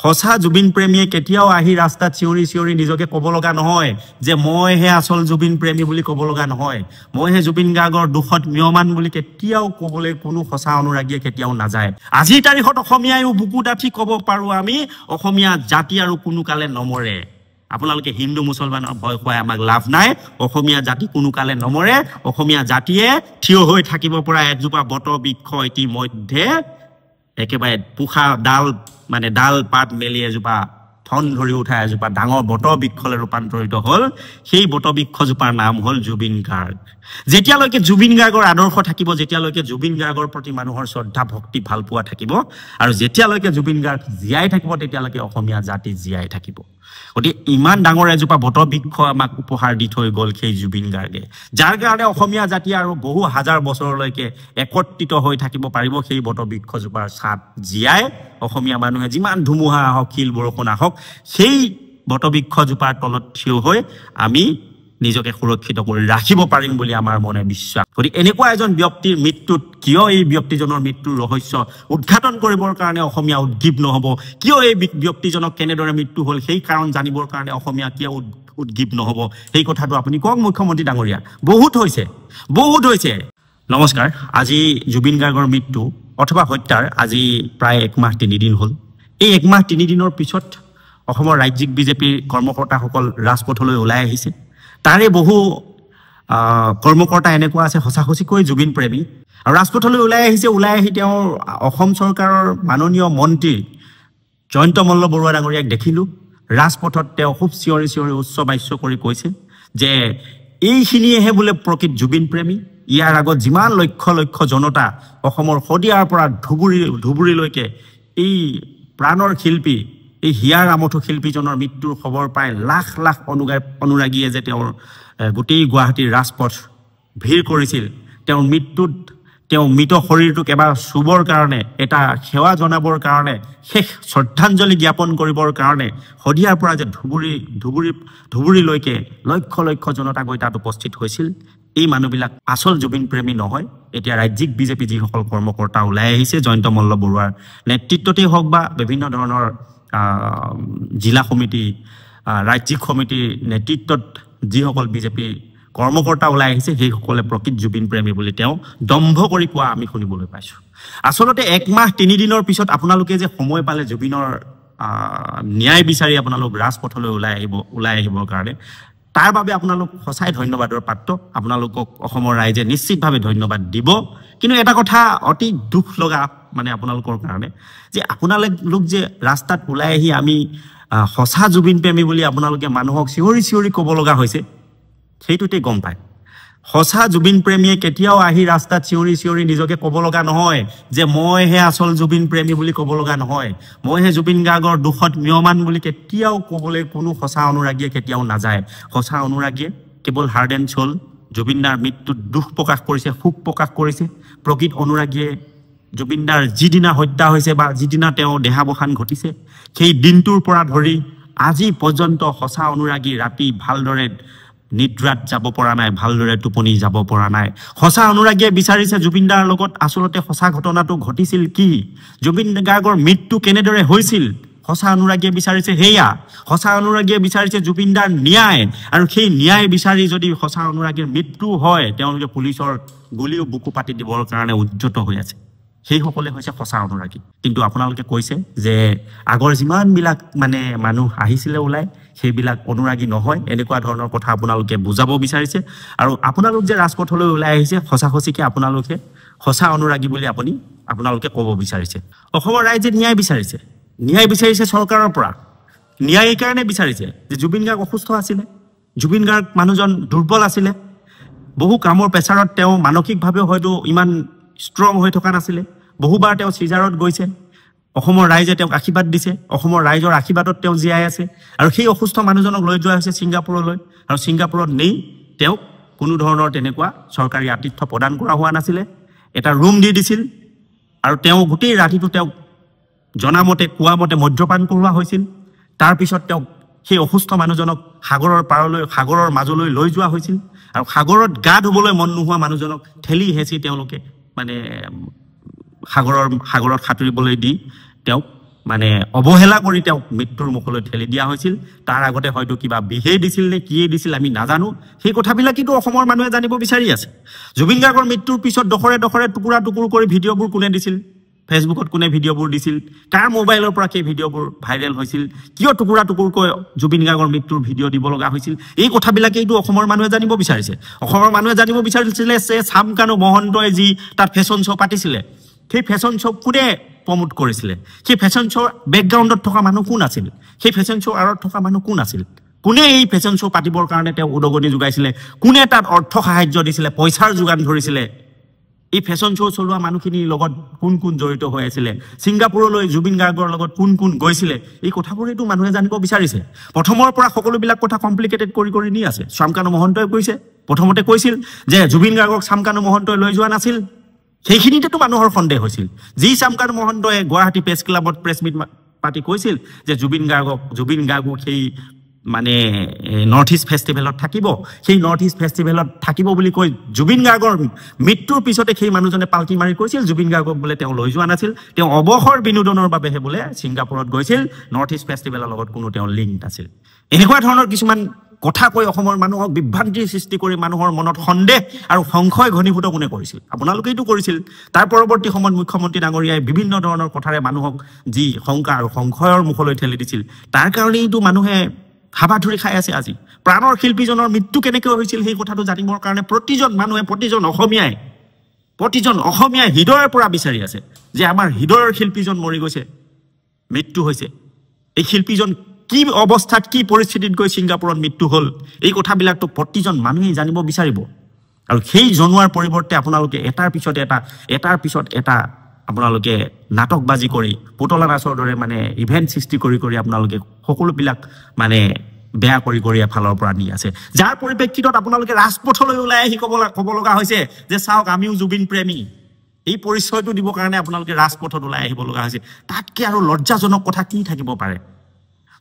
সঁচা জুবিন প্ৰেমীয়ে কেতিয়াও আহি ৰাস্তাত চিঞৰি নিজকে ক'ব লগা নহয় যে মইহে আচল জুবিন প্ৰেমী বুলি ক'ব লগা নহয়, মইহে জুবিন গাৰ্গৰ দুখত মিয়মান বুলি কেতিয়াও ক'বলৈ কোনো সঁচা অনুৰাগীয়ে কেতিয়াও নাযায়। আজিৰ তাৰিখত অসমীয়াইও বুকু ডাঠি ক'ব পাৰোঁ আমি, অসমীয়া জাতি আৰু কোনো কালে নমৰে। আপোনালোকে হিন্দু মুছলমানৰ ভয় খুৱাই আমাক লাভ নাই। অসমীয়া জাতি কোনো কালে নমৰে। অসমীয়া জাতিয়ে থিয় হৈ থাকিব পৰা এজোপা বট বৃক্ষ ইতিমধ্যে একেবাৰে পোখা ডাল পাত মেলি এজোপা ঠন ধৰি উঠা এজোপা ডাঙৰ বট বৃক্ষলৈ ৰূপান্তৰিত হ'ল। সেই বট বৃক্ষজোপাৰ নাম হ'ল জুবিন গাৰ্গ। যেতিয়ালৈকে জুবিন গাৰ্গৰ আদৰ্শ থাকিব, যেতিয়ালৈকে জুবিন গাৰ্গৰ প্ৰতি মানুহৰ শ্ৰদ্ধা ভক্তি ভালপোৱা থাকিব, আৰু যেতিয়ালৈকে জুবিন গাৰ্গ জীয়াই থাকিব, তেতিয়ালৈকে অসমীয়া জাতি জীয়াই থাকিব। গতিকে ইমান ডাঙৰ এজোপা বট বৃক্ষ আমাক উপহাৰ দি থৈ গ'ল সেই জুবিন গাৰ্গে, যাৰ কাৰণে অসমীয়া জাতি আৰু বহু হাজাৰ বছৰলৈকে একত্ৰিত হৈ থাকিব পাৰিব সেই বট বৃক্ষজোপাৰ ছাট জীয়াই। অসমীয়া মানুহে যিমান ধুমুহা আহক, শিল বৰষুণ আহক, সেই বট বৃক্ষজোপাৰ তলত থিয় হৈ আমি নিজকে সুৰক্ষিত কৰি ৰাখিব পাৰিম বুলি আমাৰ মনে বিশ্বাস। গতিকে এনেকুৱা এজন ব্যক্তিৰ মৃত্যুত কিয় এই ব্যক্তিজনৰ মৃত্যুৰ ৰহস্য উদ্ঘাটন কৰিবৰ কাৰণে অসমীয়া উদ্গীপ নহ'ব, কিয় এই ব্যক্তিজনক কেনেদৰে মৃত্যু হ'ল সেই কাৰণ জানিবৰ কাৰণে অসমীয়া কিয় উদ্গীপ নহ'ব, সেই কথাটো আপুনি কওক মুখ্যমন্ত্ৰী ডাঙৰীয়া। বহুত হৈছে। নমস্কাৰ। আজি জুবিন গাৰ্গৰ মৃত্যু অথবা হত্যাৰ আজি প্ৰায় 1 মাহ 3 দিন হ'ল। এই 1 মাহ 3 দিনৰ পিছত অসমৰ ৰাজ্যিক বিজেপিৰ কৰ্মকৰ্তাসকল ৰাজপথলৈ ওলাই আহিছে। তাৰে বহু কৰ্মকৰ্তা এনেকুৱা আছে সঁচাকৈ জুবিন প্ৰেমী, আৰু ৰাজপথলৈ ওলাই আহি তেওঁৰ অসম চৰকাৰৰ মাননীয় মন্ত্ৰী জয়ন্ত মল্ল বৰুৱা ডাঙৰীয়াক দেখিলোঁ। ৰাজপথত তেওঁ খুব চিঞৰি উচ্চ বাচ্য কৰি কৈছে যে এইখিনিয়েহে বোলে প্ৰকৃত জুবিন প্ৰেমী। ইয়াৰ আগত যিমান লক্ষ জনতা অসমৰ শদিয়াৰ পৰা ধুবুৰীলৈকে এই প্ৰাণৰ শিল্পী, এই হিয়াৰ আমঠু শিল্পীজনৰ মৃত্যুৰ খবৰ পাই লাখ অনুৰাগীয়ে যে তেওঁৰ গোটেই গুৱাহাটীৰ ৰাজপথ ভিৰ কৰিছিল, তেওঁৰ মৃত্যুত তেওঁ মৃত শৰীৰটোক এবাৰ চুবৰ কাৰণে, এটা সেৱা জনাবৰ কাৰণে, শেষ শ্ৰদ্ধাঞ্জলি জ্ঞাপন কৰিবৰ কাৰণে শদিয়াৰ পৰা যে ধুবুৰীলৈকে লক্ষ জনতা গৈ তাত উপস্থিত হৈছিল। এই মানুহবিলাক আচল জুবিন প্ৰেমী নহয়। এতিয়া ৰাজ্যিক বিজেপি যিসকল কৰ্মকৰ্তা ওলাই আহিছে, জয়ন্ত মল্ল বৰুৱাৰ নেতৃত্বতেই হওক বা বিভিন্ন ধৰণৰ জিলা সমিতি, ৰাজ্যিক সমিতিৰ নেতৃত্বত যিসকল বিজেপি কৰ্মকৰ্তা ওলাই আহিছে, সেইসকলে প্ৰকৃত জুবিন প্ৰেমী বুলি তেওঁ দম্ভ কৰি কোৱা আমি শুনিবলৈ পাইছোঁ। আচলতে 1 মাহ 3 দিনৰ পিছত আপোনালোকে যে সময় পালে জুবিনৰ ন্যায় বিচাৰি আপোনালোক ৰাজপথলৈ ওলাই আহিবৰ কাৰণে, তাৰ বাবে আপোনালোক সঁচাই ধন্যবাদৰ পাত্ৰ। আপোনালোকক অসমৰ ৰাইজে নিশ্চিতভাৱে ধন্যবাদ দিব। কিন্তু এটা কথা অতি দুখ লগা মানে আপোনালোকৰ কাৰণে, যে আপোনালোক যে ৰাস্তাত ওলাই আহি আমি সঁচা জুবিন প্ৰেমী বুলি আপোনালোকে মানুহক চিঞৰি ক'ব লগা হৈছে, সেইটোতে গম পায় সঁচা জুবিন প্ৰেমীয়ে কেতিয়াও আহি ৰাস্তাত চিঞৰি নিজকে ক'ব লগা নহয় যে মইহে আচল জুবিন প্ৰেমী বুলি ক'ব লগা নহয়, মইহে জুবিন গাৰ্গৰ দুখত মিয়মান বুলি কেতিয়াও ক'বলৈ কোনো সঁচা অনুৰাগীয়ে কেতিয়াও নাযায়। সঁচা অনুৰাগীয়ে কেৱল হাৰ্ড এণ্ড সোল জুবিনদাৰ মৃত্যুত দুখ প্ৰকাশ কৰিছে, শোক প্ৰকাশ কৰিছে। প্ৰকৃত অনুৰাগীয়ে জুবিনদাৰ যিদিনা হত্যা হৈছে বা যিদিনা তেওঁ দেহাৱসান ঘটিছে, সেই দিনটোৰ পৰা ধৰি আজি পৰ্যন্ত সঁচা অনুৰাগী ৰাতি ভালদৰে নিদ্ৰাত যাব পৰা নাই, ভালদৰে টোপনি যাব পৰা নাই। সঁচা অনুৰাগীয়ে বিচাৰিছে জুবিনদাৰ লগত আচলতে সঁচা ঘটনাটো ঘটিছিল কি, জুবিন গাৰ্গৰ মৃত্যু কেনেদৰে হৈছিল। সঁচা অনুৰাগীয়ে বিচাৰিছে সেয়া। সঁচা অনুৰাগীয়ে বিচাৰিছে জুবিনদাৰ ন্যায়, আৰু সেই ন্যায় বিচাৰি যদি সঁচা অনুৰাগীৰ মৃত্যু হয়, তেওঁলোকে পুলিচৰ গুলীও বুকু পাতি দিবৰ কাৰণে উদ্যত হৈ আছে। সেইসকলে হৈছে সঁচা অনুৰাগী। কিন্তু আপোনালোকে কৈছে যে আগৰ যিমানবিলাক মানে মানুহ আহিছিলে ওলাই, সেইবিলাক অনুৰাগী নহয়, এনেকুৱা ধৰণৰ কথা আপোনালোকে বুজাব বিচাৰিছে। আৰু আপোনালোক যে ৰাজপথলৈ ওলাই আহিছে, সঁচাকৈ আপোনালোকে সঁচা অনুৰাগী বুলি আপোনালোকে ক'ব বিচাৰিছে। অসমৰ ৰাইজে ন্যায় বিচাৰিছে চৰকাৰৰ পৰা। ন্যায় এইকাৰণে বিচাৰিছে যে জুবিন গাৰ্গ অসুস্থ আছিলে, জুবিন গাৰ্গ মানুহজন দুৰ্বল আছিলে, বহু কামৰ প্ৰেছাৰত তেওঁ মানসিকভাৱেও হয়তো ইমান ষ্ট্ৰং হৈ থকা নাছিলে। বহুবাৰ তেওঁ চিজাৰত গৈছে, অসমৰ ৰাইজে তেওঁক আশীৰ্বাদ দিছে, অসমৰ ৰাইজৰ আশীৰ্বাদত তেওঁ জীয়াই আছে। আৰু সেই অসুস্থ মানুহজনক লৈ যোৱা হৈছে ছিংগাপুৰলৈ, আৰু ছিংগাপুৰত নি তেওঁক কোনো ধৰণৰ তেনেকুৱা চৰকাৰী আতিথ্য প্ৰদান কৰা হোৱা নাছিলে। এটা ৰুম দি দিছিল, আৰু তেওঁ গোটেই ৰাতিটো তেওঁক জনামতে কোৱামতে মদ্যপান কৰোৱা হৈছিল। তাৰপিছত তেওঁক সেই অসুস্থ মানুহজনক সাগৰৰ মাজলৈ লৈ যোৱা হৈছিল, আৰু সাগৰত গা ধুবলৈ মন নোহোৱা মানুহজনক ঠেলি হেঁচি তেওঁলোকে মানে সাগৰত সাঁতুৰিবলৈ দি তেওঁক মানে অবহেলা কৰি তেওঁক মৃত্যুৰ মুখলৈ ঠেলি দিয়া হৈছিল তাৰ আগতে হয়তো কিবা বিহে দিছিল নে কি দিছিল আমি নাজানো সেই কথাবিলাক কিন্তু অসমৰ মানুহে জানিব বিচাৰি আছে জুবিন গাৰ্গৰ মৃত্যুৰ পিছত দখৰে দখৰে টুকুৰা টুকুৰ কৰি ভিডিঅ'বোৰ কোনে দিছিল ফেচবুকত কোনে ভিডিঅ'বোৰ দিছিল কাৰ মোবাইলৰ পৰা কি ভিডিঅ'বোৰ ভাইৰেল হৈছিল কিয় টুকুৰা টুকুৰকৈ জুবিন গাৰ্গৰ মৃত্যুৰ ভিডিঅ' দিব লগা হৈছিল এই কথাবিলাকেইটো অসমৰ মানুহে জানিব বিচাৰিছে অসমৰ মানুহে জানিব বিচাৰিছিলে যে চামকানু মহন্তই যি তাত ফেশ্বন শ্ব' পাতিছিলে সেই ফেশ্বন শ্ব' কোনে প্ৰমোট কৰিছিলে সেই ফেশ্বন শ্ব' বেকগ্ৰাউণ্ডত থকা মানুহ কোন আছিল সেই ফেশ্বন শ্ব' আঁৰত থকা মানুহ কোন আছিল কোনে এই ফেশ্বন শ্ব' পাতিবৰ কাৰণে তেওঁ উদগনি যোগাইছিলে কোনে তাত অৰ্থ সাহায্য দিছিলে পইচাৰ যোগান ধৰিছিলে এই ফেশ্বন শ্ব' চলোৱা মানুহখিনিৰ লগত কোন কোন জড়িত হৈ আছিলে ছিংগাপুৰলৈ জুবিন গাৰ্গৰ লগত কোন কোন গৈছিলে এই কথাবোৰেতো মানুহে জানিব বিচাৰিছে প্ৰথমৰ পৰা সকলোবিলাক কথা কমপ্লিকেটেড কৰি নি আছে চামকানু মহন্তই কৈছে প্ৰথমতে কৈছিল যে জুবিন গাৰ্গক চামকানু মহন্তই লৈ যোৱা নাছিল সেইখিনিতেতো মানুহৰ সন্দেহ হৈছিল যি চামকানু মহন্তই গুৱাহাটী প্ৰেছ ক্লাবত প্ৰেছ মিট পাতি কৈছিল যে জুবিন গাৰ্গক সেই মানে নৰ্থ ইষ্ট ফেষ্টিভেলত থাকিব সেই নৰ্থ ইষ্ট ফেষ্টিভেলত থাকিব বুলি কৈ জুবিন গাৰ্গৰ মৃত্যুৰ পিছতে সেই মানুহজনে পাল্টি মাৰি কৈছিল জুবিন গাৰ্গক বোলে তেওঁ লৈ যোৱা নাছিল তেওঁ অৱসৰ বিনোদনৰ বাবেহে বোলে ছিংগাপুৰত গৈছিল নৰ্থ ইষ্ট ফেষ্টিভেলৰ লগত কোনো তেওঁ লিংক নাছিল এনেকুৱা ধৰণৰ কিছুমান কথা কৈ অসমৰ মানুহক বিভ্ৰান্তিৰ সৃষ্টি কৰি মানুহৰ মনত সন্দেহ আৰু সংশয় ঘনীভূত কোনে কৰিছিল আপোনালোকেইটো কৰিছিল তাৰ পৰৱৰ্তী সময়ত মুখ্যমন্ত্ৰী ডাঙৰীয়াই বিভিন্ন ধৰণৰ কথাৰে মানুহক যি শংকা আৰু সংশয়ৰ মুখলৈ ঠেলি দিছিল তাৰ কাৰণেইটো মানুহে হাবাথুৰি খাই আছে আজি প্ৰাণৰ শিল্পীজনৰ মৃত্যু কেনেকৈ হৈছিল সেই কথাটো জানিবৰ কাৰণে প্ৰতিজন মানুহে প্ৰতিজন অসমীয়াই হৃদয়ৰ পৰা বিচাৰি আছে যে আমাৰ হৃদয়ৰ শিল্পীজন মৰি গৈছে মৃত্যু হৈছে এই শিল্পীজন কি অৱস্থাত কি পৰিস্থিতিত গৈ ছিংগাপুৰত মৃত্যু হ'ল এই কথাবিলাকতো প্ৰতিজন মানুহেই জানিব বিচাৰিব আৰু সেই জনোৱাৰ পৰিৱৰ্তে আপোনালোকে এটাৰ পিছত এটা আপোনালোকে নাটকবাজি কৰি পুতলা নাচৰ দৰে মানে ইভেন্ট সৃষ্টি কৰি আপোনালোকে সকলোবিলাক মানে বেয়া কৰি এফালৰ পৰা নি আছে যাৰ পৰিপ্ৰেক্ষিতত আপোনালোকে ৰাজপথলৈ ওলাই আহি ক'ব লগা হৈছে যে চাওক আমিও জুবিন প্ৰেমী এই পৰিচয়টো দিবৰ কাৰণে আপোনালোকে ৰাজপথত ওলাই আহিব লগা হৈছে তাতকে আৰু লজ্জাজনক কথা কি থাকিব পাৰে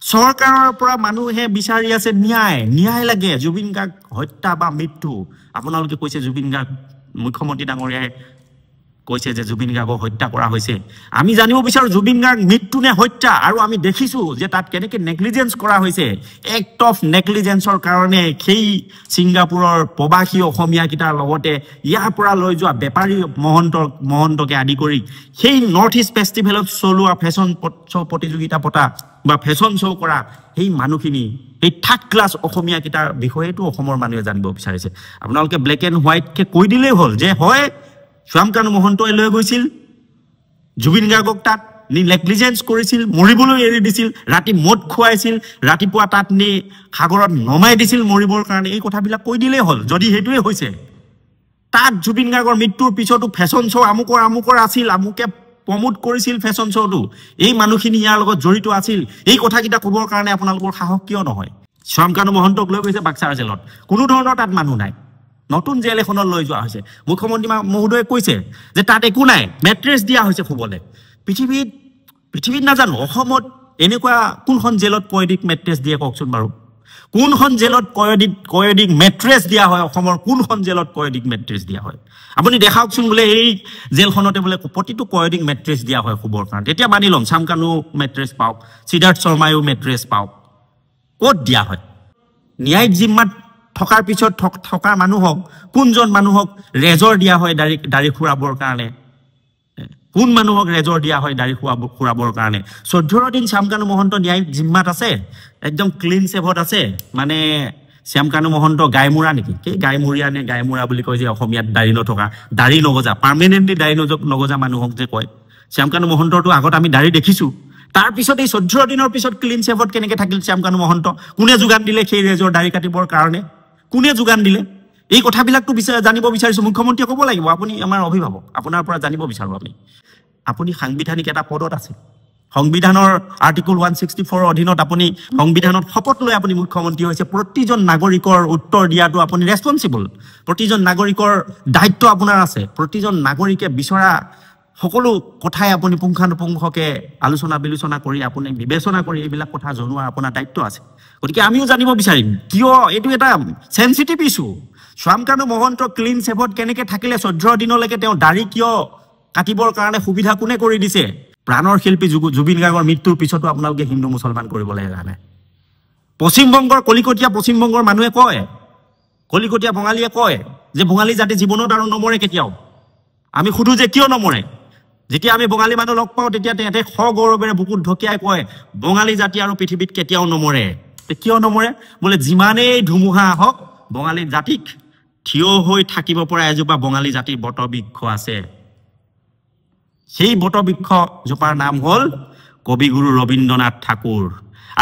চৰকাৰৰ পৰা মানুহে বিচাৰি আছে ন্যায় লাগে জুবিন গাৰ্গ হত্যা বা মৃত্যু আপোনালোকে কৈছে জুবিন গাৰ্গ মুখ্যমন্ত্ৰী ডাঙৰীয়াই কৈছে যে জুবিন গাৰ্গক হত্যা কৰা হৈছে আমি জানিব বিচাৰো জুবিন গাৰ্গ মৃত্যু নে হত্যা আৰু আমি দেখিছো যে তাত কেনেকৈ নেগলিজেন্স কৰা হৈছে এক্ট অফ নেগলিজেন্সৰ কাৰণে সেই ছিংগাপুৰৰ প্ৰবাসী অসমীয়া কিটাৰ লগতে ইয়াৰ পৰা লৈ যোৱা বেপাৰী মহন্তকে আদি কৰি সেই নৰ্থ ইষ্ট ফেষ্টিভেলত চলোৱা ফেশ্বন শ্ব' প্ৰতিযোগিতা পতা বা ফেশ্বন শ্ব' কৰা সেই মানুহখিনি এই থাৰ্ড ক্লাছ অসমীয়া কিটাৰ বিষয়েতো অসমৰ মানুহে জানিব বিচাৰিছে আপোনালোকে ব্লেক এণ্ড হোৱাইটকে কৈ দিলেই হ'ল যে হয় চামকানু মহন্তই লৈ গৈছিল জুবিন গাৰ্গক তাত নেগলিজেন্স কৰিছিল মৰিবলৈ এৰি দিছিল ৰাতি মদ খুৱাইছিল ৰাতিপুৱা তাত নি সাগৰত নমাই দিছিল মৰিবৰ কাৰণে এই কথাবিলাক কৈ দিলেই হ'ল যদি সেইটোৱে হৈছে তাত জুবিন গাৰ্গৰ মৃত্যুৰ পিছতো ফেশ্বন শ্ব' আমুকৰ আছিল আমুকে প্ৰমোট কৰিছিল ফেশ্বন শ্ব'টো এই মানুহখিনি ইয়াৰ লগত জড়িত আছিল এই কথাকেইটা ক'বৰ কাৰণে আপোনালোকৰ সাহস কিয় নহয় চামকানু মহন্তক লৈ গৈছে বাক্সাৰ জেলত কোনো ধৰণৰ তাত মানুহ নাই নতুন জেল এখনত লৈ যোৱা হৈছে মুখ্যমন্ত্ৰী মহোদয়ে কৈছে যে তাত একো নাই মেট্ৰেছ দিয়া হৈছে শুবলৈ পৃথিৱীত নাজানো অসমত এনেকুৱা কোনখন জেলত কয়দিক মেট্ৰেছ দিয়ে কওকচোন বাৰু কোনখন জেলত কয়দিক মেট্ৰেছ দিয়া হয় অসমৰ কোনখন জেলত কয়দিক মেট্ৰেছ দিয়া হয় আপুনি দেখাওকচোন বোলে এই জেলখনতে বোলে প্ৰতিটো কয়দিক মেট্ৰেছ দিয়া হয় শুবৰ কাৰণে তেতিয়া মানি ল'ম চামকানু মেট্ৰেছ পাওক সিদ্ধাৰ্থ শৰ্মায়ো মেট্ৰেছ পাওক ক'ত দিয়া হয় ন্যায়িক জিম্মাত থকাৰ পিছত থকা মানুহক কোনজন মানুহক ৰেজৰ দিয়া হয় দাড়ি খুৰাবৰ কাৰণে কোন মানুহক ৰেজৰ দিয়া হয় দাড়ি খুৰাবৰ কাৰণে 14 দিন চামকানু মহন্ত ন্যায়িক জিম্মাত আছে একদম ক্লিন চেভত আছে মানে চামকানু মহন্ত গাইমুৰা নেকি কি গাইমুৰিয়া নে গাইমুৰা বুলি কয় যে অসমীয়াত দাড়ি নগজা পাৰ্মানেণ্টলি দাড়ি নগজা মানুহক যে কয় চামকানু মহন্তৰটো আগত আমি দাড়ি দেখিছো তাৰ পিছত এই 14 দিনৰ পিছত ক্লিন চেভত কেনেকৈ থাকিল চামকানু মহন্ত কোনে যোগান দিলে সেই ৰেজৰ দাড়ি কাটিবৰ কাৰণে কোনে যোগান দিলে এই কথাবিলাকটো জানিব বিচাৰিছো মুখ্যমন্ত্ৰীয়ে ক'ব লাগিব আপুনি আমাৰ অভিভাৱক আপোনাৰ পৰা জানিব বিচাৰো আপুনি সাংবিধানিক এটা পদত আছে সংবিধানৰ আৰ্টিকল 164 অধীনত আপুনি সংবিধানত শপত লৈ আপুনি মুখ্যমন্ত্ৰী হৈছে প্ৰতিজন নাগৰিকৰ উত্তৰ দিয়াটো আপুনি ৰেছপন্সিবল প্ৰতিজন নাগৰিকৰ দায়িত্ব আপোনাৰ আছে প্ৰতিজন নাগৰিকে বিচৰা সকলো কথাই আপুনি পুংখানুপুংখকে আলোচনা বিলোচনা কৰি আপুনি বিবেচনা কৰি এইবিলাক কথা জনোৱাৰ আপোনাৰ দায়িত্ব আছে গতিকে আমিও জানিব বিচাৰিম কিয় এইটো এটা সেনসিটিভ ইস্যু চামকানু মহন্ত ক্লিন চেভত কেনেকৈ থাকিলে 14 দিনলৈকে তেওঁ দাড়ি কিয় কাটিবৰ কাৰণে সুবিধা কোনে কৰি দিছে প্ৰাণৰ শিল্পী জুবিন গাৰ্গৰ মৃত্যুৰ পিছতো আপোনালোকে হিন্দু মুছলমান কৰিবলৈ জানে পশ্চিমবংগৰ কলিকটীয়া পশ্চিমবংগৰ মানুহে কয় কলিকটীয়া বঙালীয়ে কয় যে বঙালী জাতি জীৱনত আৰু নমৰে কেতিয়াও আমি সুধো যে কিয় নমৰে যেতিয়া আমি বঙালী মানুহ লগ পাওঁ তেতিয়া তেহেঁতে সগৌৰৱেৰে বুকুত ঢকিয়াই কয় বঙালী জাতি আৰু পৃথিৱীত কেতিয়াও নমৰে কিয় নমৰে বোলে যিমানেই ধুমুহা আহক বঙালী জাতিক থিয় হৈ থাকিব পৰা এজোপা বঙালী জাতিৰ বটবৃক্ষ আছে সেই বটবৃক্ষ জোপাৰ নাম হ'ল কবিগুৰু ৰবীন্দ্ৰনাথ ঠাকুৰ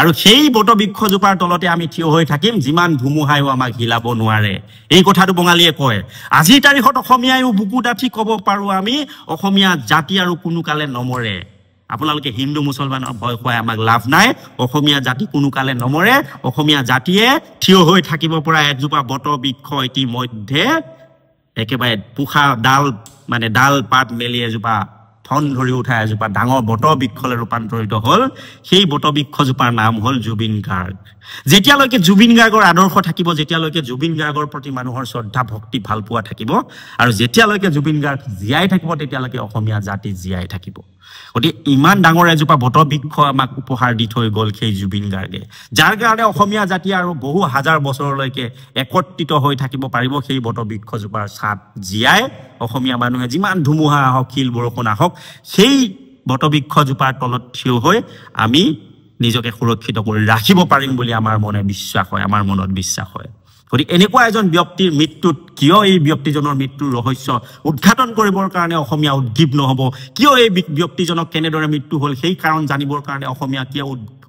আৰু সেই বটবৃক্ষজোপাৰ তলতে আমি থিয় হৈ থাকিম যিমান ধুমুহায়ো আমাক হিলাব নোৱাৰে এই কথাটো বঙালীয়ে কয় আজিৰ তাৰিখত অসমীয়ায়ো বুকু ডাঠি ক'ব পাৰো আমি অসমীয়া জাতি আৰু কোনো কালে নমৰে আপোনালোকে হিন্দু মুছলমানৰ ভয় খুৱাই আমাক লাভ নাই অসমীয়া জাতি কোনো কালে নমৰে অসমীয়া জাতিয়ে থিয় হৈ থাকিব পৰা এজোপা বটবৃক্ষ ইতিমধ্যে একেবাৰে পুখা ডাল পাত মেলি এজোপা ঠন ধৰি উঠা এজোপা ডাঙৰ বটবৃক্ষলৈ ৰূপান্তৰিত হ'ল সেই বটবৃক্ষজোপাৰ নাম হ'ল জুবিন গাৰ্গ যেতিয়ালৈকে জুবিন গাৰ্গৰ আদৰ্শ থাকিব যেতিয়ালৈকে জুবিন গাৰ্গৰ প্ৰতি মানুহৰ শ্ৰদ্ধা ভক্তি ভাল পোৱা থাকিব আৰু যেতিয়ালৈকে জুবিন গাৰ্গ জীয়াই থাকিব তেতিয়ালৈকে অসমীয়া জাতি জীয়াই থাকিব গতিকে ইমান ডাঙৰ এজোপা বটবৃক্ষ আমাক উপহাৰ দি থৈ গ'ল সেই জুবিন গাৰ্গে যাৰ কাৰণে অসমীয়া জাতি আৰু বহু হাজাৰ বছৰলৈকে একত্ৰিত হৈ থাকিব পাৰিব সেই বটবৃক্ষজোপাৰ ছাট জীয়াই অসমীয়া মানুহে যিমান ধুমুহা আহক শিল বৰষুণ আহক সেই বটবৃক্ষজোপাৰ তলত থিয় হৈ আমি নিজকে সুৰক্ষিত কৰি ৰাখিব পাৰিম বুলি আমাৰ মনত বিশ্বাস হয় গতিকে এনেকুৱা এজন ব্যক্তিৰ মৃত্যুত কিয় এই ব্যক্তিজনৰ মৃত্যুৰ ৰহস্য উদ্ঘাটন কৰিবৰ কাৰণে অসমীয়া উদ্গীব নহ'ব কিয় এই ব্যক্তিজনক কেনেদৰে মৃত্যু হ'ল সেই কাৰণ জানিবৰ কাৰণে অসমীয়া কিয়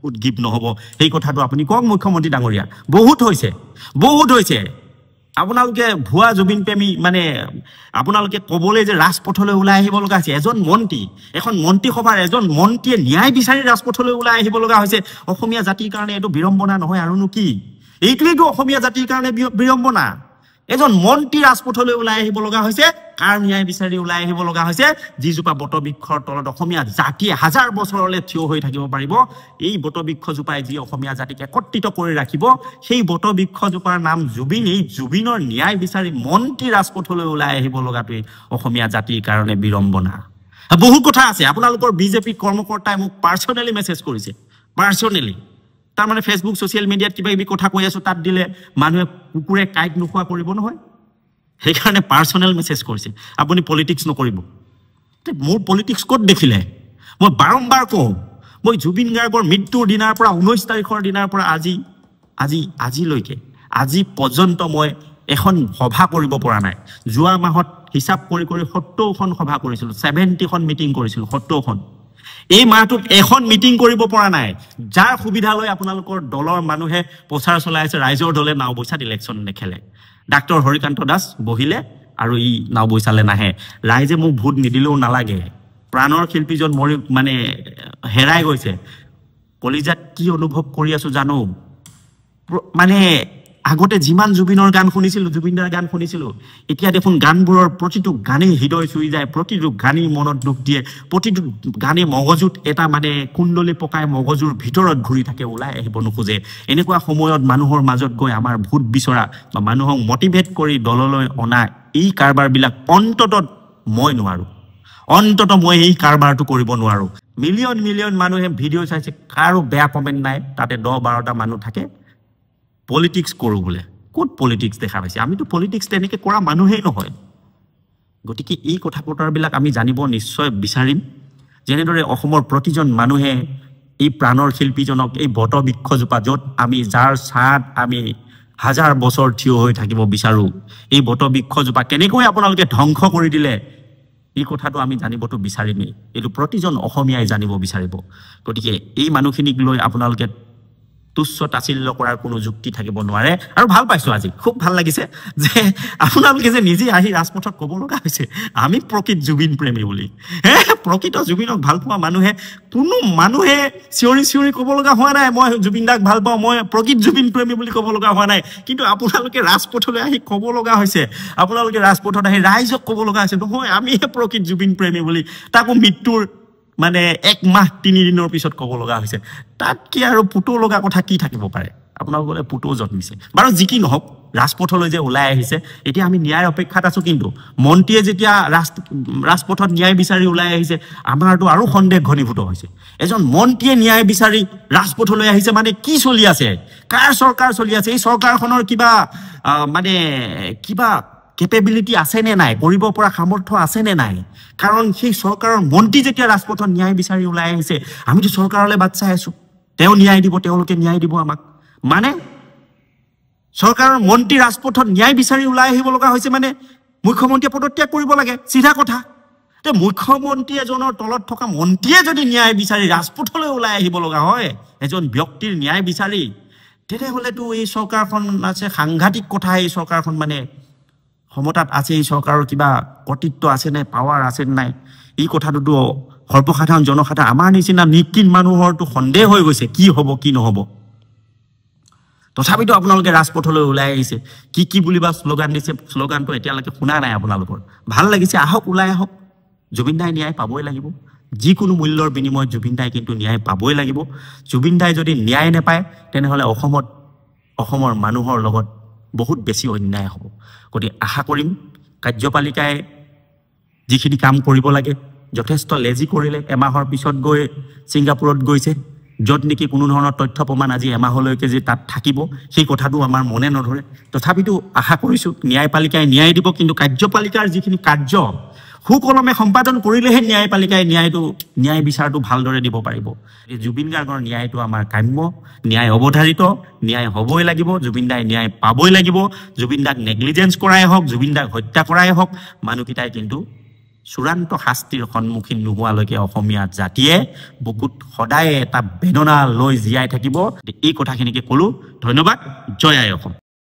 উদ্গীব নহ'ব সেই কথাটো আপুনি কওক মুখ্যমন্ত্ৰী ডাঙৰীয়া বহুত হৈছে আপোনালোকে ভুৱা জুবিন প্ৰেমী মানে আপোনালোকে ক'বলৈ যে ৰাজপথলৈ ওলাই আহিব লগা হৈছে এজন মন্ত্ৰী এখন মন্ত্ৰীসভাৰ এজন মন্ত্ৰীয়ে ন্যায় বিচাৰি ৰাজপথলৈ ওলাই আহিব লগা হৈছে অসমীয়া জাতিৰ কাৰণে এইটো বিড়ম্বনা নহয় আৰুনো কি এইটোৱেইটো অসমীয়া জাতিৰ কাৰণে বিড়ম্বনা এজন মন্ত্ৰী ৰাজপথলৈ ওলাই আহিব লগা হৈছে কাৰ ন্যায় বিচাৰি ওলাই আহিব লগা হৈছে যিজোপা বটবৃক্ষৰ তলত অসমীয়া জাতিয়ে হাজাৰ বছৰলৈ থিয় হৈ থাকিব পাৰিব এই বটবৃক্ষজোপাই যি অসমীয়া জাতিক একত্ৰিত কৰি ৰাখিব সেই বটবৃক্ষজোপাৰ নাম জুবিন এই জুবিনৰ ন্যায় বিচাৰি মন্ত্ৰী ৰাজপথলৈ ওলাই আহিব লগাটোৱেই অসমীয়া জাতিৰ কাৰণে বিড়ম্বনা বহু কথা আছে আপোনালোকৰ বিজেপি কৰ্মকৰ্তাই মোক পাৰ্চনেলি মেছেজ কৰিছে তাৰ মানে ফেচবুক ছ'চিয়েল মিডিয়াত কিবা কিবি কথা কৈ আছো তাত দিলে মানুহে কুকুৰে কাইট নোখোৱা কৰিব নহয় সেইকাৰণে পাৰ্চনেল মেছেজ কৰিছে আপুনি পলিটিক্স নকৰিব মোৰ পলিটিক্স ক'ত দেখিলে মই বাৰম্বাৰ কওঁ মই জুবিন গাৰ্গৰ মৃত্যুৰ দিনাৰ পৰা 19 তাৰিখৰ দিনাৰ পৰা আজিলৈকে আজি পৰ্যন্ত মই এখন সভা কৰিব পৰা নাই যোৱা মাহত হিচাপ কৰি 70খন সভা কৰিছিলোঁ 70খন মিটিং কৰিছিলোঁ 70খন এই মাহটোত এখন মিটিং কৰিব পৰা নাই যাৰ সুবিধা লৈ আপোনালোকৰ দলৰ মানুহে প্ৰচাৰ চলাই আছে ৰাইজৰ দলে নাওবৈচাত ইলেকশ্যন নেখেলে ডাক্তৰ হৰিকান্ত দাস বহিলে আৰু ই নাওবৈচালে নাহে ৰাইজে মোক ভোট নিদিলেও নালাগে প্ৰাণৰ শিল্পীজন মানে হেৰাই গৈছে কলিজাত কি অনুভৱ কৰি আছো জানো মানে আগতে যিমান জুবিনৰ গান শুনিছিলোঁ জুবিনদাৰ গান শুনিছিলোঁ এতিয়া দেখোন গানবোৰৰ প্ৰতিটো গানেই হৃদয় চুই যায় প্ৰতিটো গানেই মনত দুখ দিয়ে প্ৰতিটো গানেই মগজুত এটা মানে কুণ্ডলী পকাই মগজুৰ ভিতৰত ঘূৰি থাকে ওলাই আহিব নোখোজে এনেকুৱা সময়ত মানুহৰ মাজত গৈ আমাৰ ভোট বিচৰা বা মানুহক মটিভেট কৰি দললৈ অনা এই কাৰবাৰবিলাক অন্ততঃ মই এই কাৰবাৰটো কৰিব নোৱাৰো মিলিয়ন মানুহে ভিডিঅ' চাইছে কাৰো বেয়া কমেণ্ট নাই তাতে 10-12টা মানুহ থাকে পলিটিক্স কৰোঁ বোলে ক'ত পলিটিক্স দেখা পাইছে আমিতো পলিটিক্স তেনেকৈ কৰা মানুহেই নহয় গতিকে এই কথা বতৰাবিলাক আমি জানিব নিশ্চয় বিচাৰিম যেনেদৰে অসমৰ প্ৰতিজন মানুহে এই প্ৰাণৰ শিল্পীজনক এই বটবৃক্ষজোপা য'ত আমি যাৰ ছাট আমি হাজাৰ বছৰ থিয় হৈ থাকিব বিচাৰোঁ এই বটবৃক্ষজোপা কেনেকৈ আপোনালোকে ধ্বংস কৰি দিলে এই কথাটো আমি জানিবতো বিচাৰিমেই এইটো প্ৰতিজন অসমীয়াই জানিব বিচাৰিব গতিকে এই মানুহখিনিক লৈ আপোনালোকে তুচ্ছ তাচিল্য কৰাৰ কোনো যুক্তি থাকিব নোৱাৰে আৰু ভাল পাইছো আজি খুব ভাল লাগিছে যে আপোনালোকে যে নিজে আহি ৰাজপথত ক'ব লগা হৈছে আমি প্ৰকৃত জুবিন প্ৰেমী বুলি প্ৰকৃত জুবিনক ভাল পোৱা কোনো মানুহে চিঞৰি ক'ব লগা হোৱা নাই মই জুবিন দাক ভাল পাওঁ মই প্ৰকৃত জুবিন প্ৰেমী বুলি ক'ব লগা হোৱা নাই কিন্তু আপোনালোকে ৰাজপথলৈ আহি ক'ব লগা হৈছে আপোনালোকে ৰাজপথত আহি ৰাইজক ক'ব লগা হৈছে নহয় আমিহে প্ৰকৃত জুবিন প্ৰেমী বুলি তাকো মৃত্যুৰ মানে 1 মাহ 3 দিনৰ পিছত ক'ব লগা হৈছে তাত কি আৰু পুতো লগা কথা কি থাকিব পাৰে আপোনালোকলে পুতো জন্মিছে বাৰু যি কি নহওক ৰাজপথলৈ যে ওলাই আহিছে এতিয়া আমি ন্যায় অপেক্ষাত আছো কিন্তু মন্ত্ৰীয়ে যেতিয়া ৰাজপথত ন্যায় বিচাৰি ওলাই আহিছে আমাৰটো আৰু সন্দেহ ঘনীভূত হৈছে এজন মন্ত্ৰীয়ে ন্যায় বিচাৰি ৰাজপথলৈ আহিছে মানে কি চলি আছে কাৰ চৰকাৰ চলি আছে এই চৰকাৰখনৰ কিবা মানে কিবা কেপেবিলিটি আছে নে নাই কৰিব পৰা সামৰ্থ্য আছে নে নাই কাৰণ সেই চৰকাৰৰ মন্ত্ৰী যেতিয়া ৰাজপথত ন্যায় বিচাৰি ওলাই আহিছে আমিতো চৰকাৰলৈ বাট চাই আছো তেওঁ ন্যায় দিব তেওঁলোকে ন্যায় দিব আমাক মানে চৰকাৰৰ মন্ত্ৰী ৰাজপথত ন্যায় বিচাৰি ওলাই আহিব লগা হৈছে মানে মুখ্যমন্ত্ৰীয়ে পদত্যাগ কৰিব লাগে চিধা কথা তে মুখ্যমন্ত্ৰী এজনৰ তলত থকা মন্ত্ৰীয়ে যদি ন্যায় বিচাৰি ৰাজপথলৈ ওলাই আহিব লগা হয় এজন ব্যক্তিৰ ন্যায় বিচাৰি তেতিয়াহ'লেতো এই চৰকাৰখন আছে সাংঘাতিক কথা এই চৰকাৰখন মানে ক্ষমতাত আছে এই চৰকাৰৰ কিবা কৰ্তৃত্ব আছে নে পাৱাৰ আছে নাই এই কথাটোতো সৰ্বসাধাৰণ জনসাধাৰণ আমাৰ নিচিনা নিকিন মানুহৰটো সন্দেহ হৈ গৈছে কি হ'ব কি নহ'ব তথাপিতো আপোনালোকে ৰাজপথলৈ ওলাই আহিছে কি বুলিবা স্লোগান দিছে স্লোগানটো এতিয়ালৈকে শুনা নাই আপোনালোকৰ ভাল লাগিছে আহক ওলাই আহক জুবিন দাই ন্যায় পাবই লাগিব যিকোনো মূল্যৰ বিনিময়ত জুবিন দাই কিন্তু ন্যায় পাবই লাগিব জুবিন দাই যদি ন্যায় নাপায় তেনেহ'লে অসমৰ মানুহৰ লগত বহুত বেছি অন্যায় হ'ব গতিকে আশা কৰিম কাৰ্যপালিকাই যিখিনি কাম কৰিব লাগে যথেষ্ট লেজি কৰিলে এমাহৰ পিছত গৈ ছিংগাপুৰত গৈছে য'ত নেকি কোনো ধৰণৰ তথ্য প্ৰমাণ আজি এমাহলৈকে যে তাত থাকিব সেই কথাটো আমাৰ মনে নধৰে তথাপিতো আশা কৰিছোঁ ন্যায়পালিকাই ন্যায় দিব কিন্তু কাৰ্যপালিকাৰ যিখিনি কাৰ্য সুকলমে সম্পাদন কৰিলেহে ন্যায়পালিকাই ন্যায় বিচাৰটো ভালদৰে দিব পাৰিব জুবিন গাৰ্গৰ ন্যায়টো আমাৰ কাম্য ন্যায় অৱধাৰিত ন্যায় হ'বই লাগিব জুবিন দাই ন্যায় পাবই লাগিব জুবিন দাক নেগলিজেন্স কৰাই হওক জুবিন দাক হত্যা কৰাই হওক মানুহকেইটাই কিন্তু চূড়ান্ত শাস্তিৰ সন্মুখীন নোহোৱালৈকে অসমীয়া জাতিয়ে বুকুত সদায় এটা বেদনা লৈ জীয়াই থাকিব এই কথাখিনিকে ক'লো ধন্যবাদ জয় আই অসম